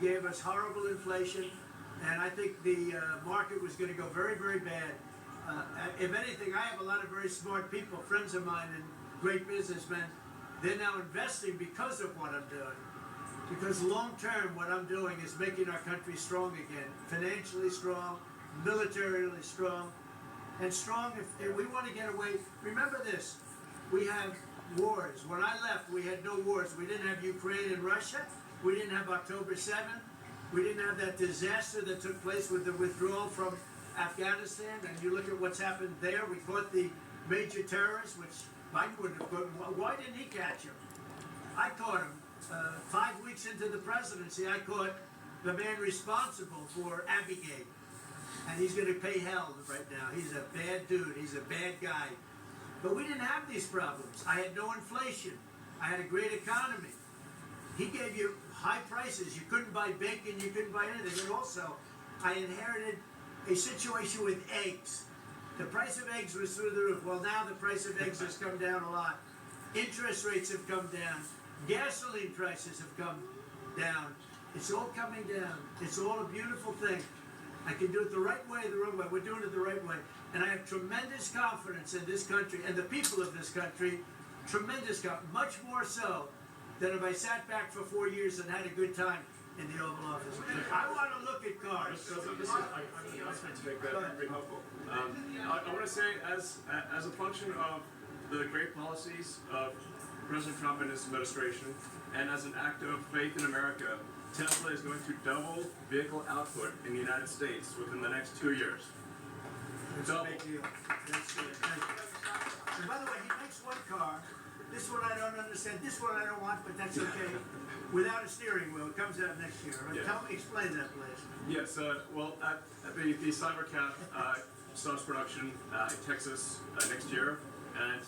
gave us horrible inflation, and I think the market was going to go very, very bad. If anything, I have a lot of very smart people, friends of mine and great businessmen. They're now investing because of what I'm doing. Because long term, what I'm doing is making our country strong again, financially strong, militarily strong, and strong if we want to get away. Remember this, we have wars. When I left, we had no wars. We didn't have Ukraine and Russia. We didn't have October 7th. We didn't have that disaster that took place with the withdrawal from Afghanistan. And you look at what's happened there. We caught the major terrorists, which Biden wouldn't have caught. Why didn't he catch him? I caught him. 5 weeks into the presidency, I caught the man responsible for Abigail. And he's going to pay hell right now. He's a bad dude. He's a bad guy. But we didn't have these problems. I had no inflation. I had a great economy. He gave you high prices. You couldn't buy bacon. You couldn't buy anything. And also, I inherited a situation with eggs. The price of eggs was through the roof. Well, now the price of eggs has come down a lot. Interest rates have come down. Gasoline prices have come down. It's all coming down. It's all a beautiful thing. I can do it the right way, the wrong way. We're doing it the right way. And I have tremendous confidence in this country and the people of this country. Tremendous confidence. Much more so than if I sat back for 4 years and had a good time in the Oval Office. I want to look at cars. So this is, I'm not to make that very helpful. I want to say, as a function of the great policies of President Trump and his administration, and as an act of faith in America, Tesla is going to double vehicle output in the United States within the next 2 years. It's a big deal. That's good. Thank you. And by the way, he makes one car. This one I don't understand. This one I don't want, but that's okay. Without a steering wheel, it comes out next year. Yeah. Explain that, please. Yes. Well, the Cybercat starts production in Texas next year, and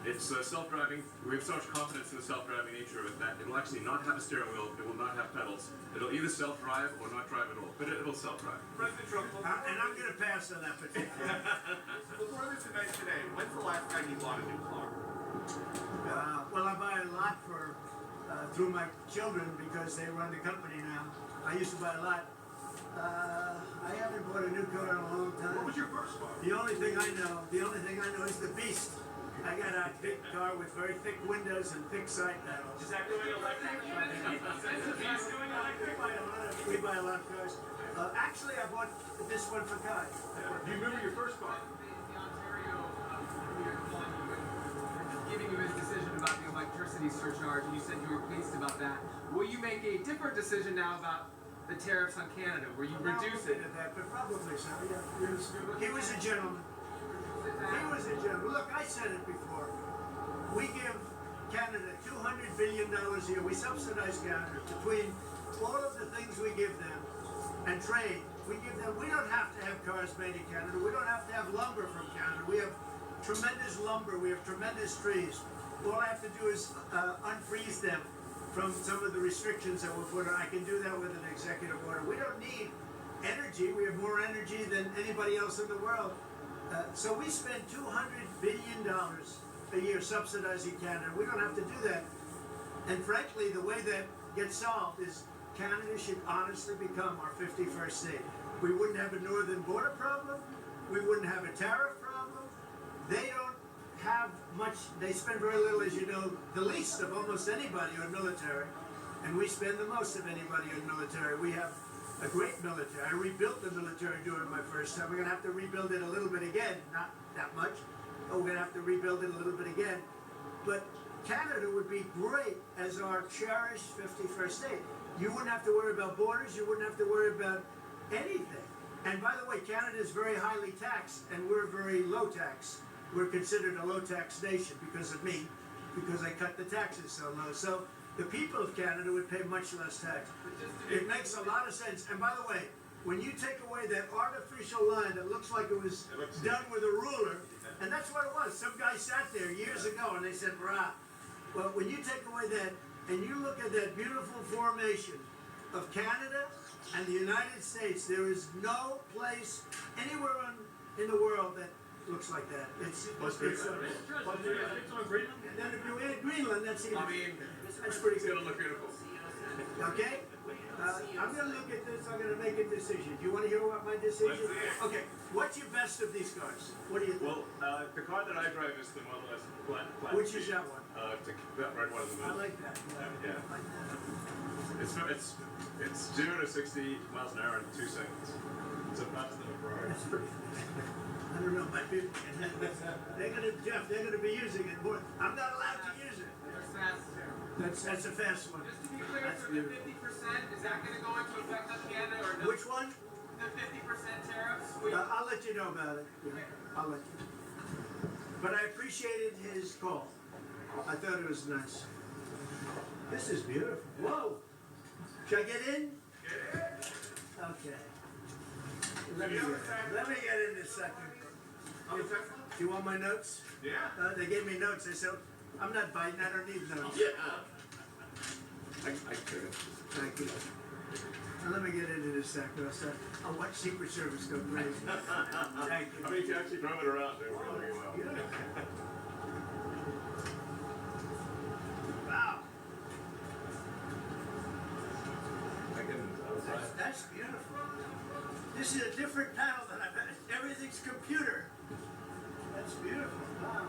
it's self-driving. We have so much confidence in the self-driving nature of it that it will actually not have a steering wheel. It will not have pedals. It'll either self-drive or not drive at all. But it'll self-drive. President Trump. And I'm going to pass on that particular. Before this event today, when's the last time you bought a new car? Well, I buy a lot through my children because they run the company now. I used to buy a lot. I haven't bought a new car in a long time. What was your first car? The only thing I know is the Beast. I got a big car with very thick windows and thick side panels. Is that going electric? We buy a lot of cars. Actually, I bought this one for Kai. Do you remember your first car? Giving you his decision about the electricity surcharge, and you said you were pleased about that. Will you make a different decision now about the tariffs on Canada? Will you reduce it? That, but probably so. Yeah. He was a gentleman. He was a gentleman. Look, I said it before. We give Canada $200 billion a year. We subsidize Canada between all of the things we give them and trade. We give them. We don't have to have cars made in Canada. We don't have to have lumber from Canada. We have tremendous lumber. We have tremendous trees. All I have to do is unfreeze them from some of the restrictions that were put on. I can do that with an executive order. We don't need energy. We have more energy than anybody else in the world. So we spend $200 billion a year subsidizing Canada. We don't have to do that. And frankly, the way that gets solved is Canada should honestly become our 51st state. We wouldn't have a northern border problem. We wouldn't have a tariff problem. They don't have much. They spend very little, as you know, the least of almost anybody on military. And we spend the most of anybody on military. We have a great military. I rebuilt the military during my first time. We're going to have to rebuild it a little bit again. Not that much, but we're going to have to rebuild it a little bit again. But Canada would be great as our cherished 51st state. You wouldn't have to worry about borders. You wouldn't have to worry about anything. And by the way, Canada is very highly taxed, and we're very low tax. We're considered a low tax nation because of me, because I cut the taxes so low. So the people of Canada would pay much less tax. It makes a lot of sense. And by the way, when you take away that artificial line that looks like it was done with a ruler, and that's what it was. Some guy sat there years ago and they said, "Brah." Well, when you take away that and you look at that beautiful formation of Canada and the United States, there is no place anywhere in the world that looks like that. It's on Greenland. And then if you add Greenland, that's even. I mean, that's pretty it's good. gonna look beautiful. Okay? I'm gonna look at this, I'm gonna make a decision. Do you wanna hear what my decision? Let's hear it. Okay, what's your best of these cars? What do you think? Well, the car that I drive is the Model S Platinum. Which is that one? That red one in the I middle. like that. Yeah. I like that. It's 0 to 60 miles an hour in 2 seconds. It's a faster than a Ferrari. That's pretty. I don't know, my big, Jeff, they're gonna be using it more. I'm not allowed to use it. That's fast. That's a fast one. Just to be clear, That's for the beautiful. 50%, is that going to go into effect on Canada or no? Which one? The 50% tariffs? I'll let you know about it. Yeah, I'll let you. But I appreciated his call. I thought it was nice. This is beautiful. Whoa! Should I get in? Okay. Let me get in a second. On the Tesla? Do you want my notes? Yeah. They gave me notes. I said, I'm not biting. I don't need notes. I could. Thank you. Now let me get into this second. I'll watch Secret Service go crazy. Thank you. I mean, you actually drove it around there really well. Yeah. Wow. I can outside. That's beautiful. This is a different panel than I've had. Everything's computer. That's beautiful. Wow.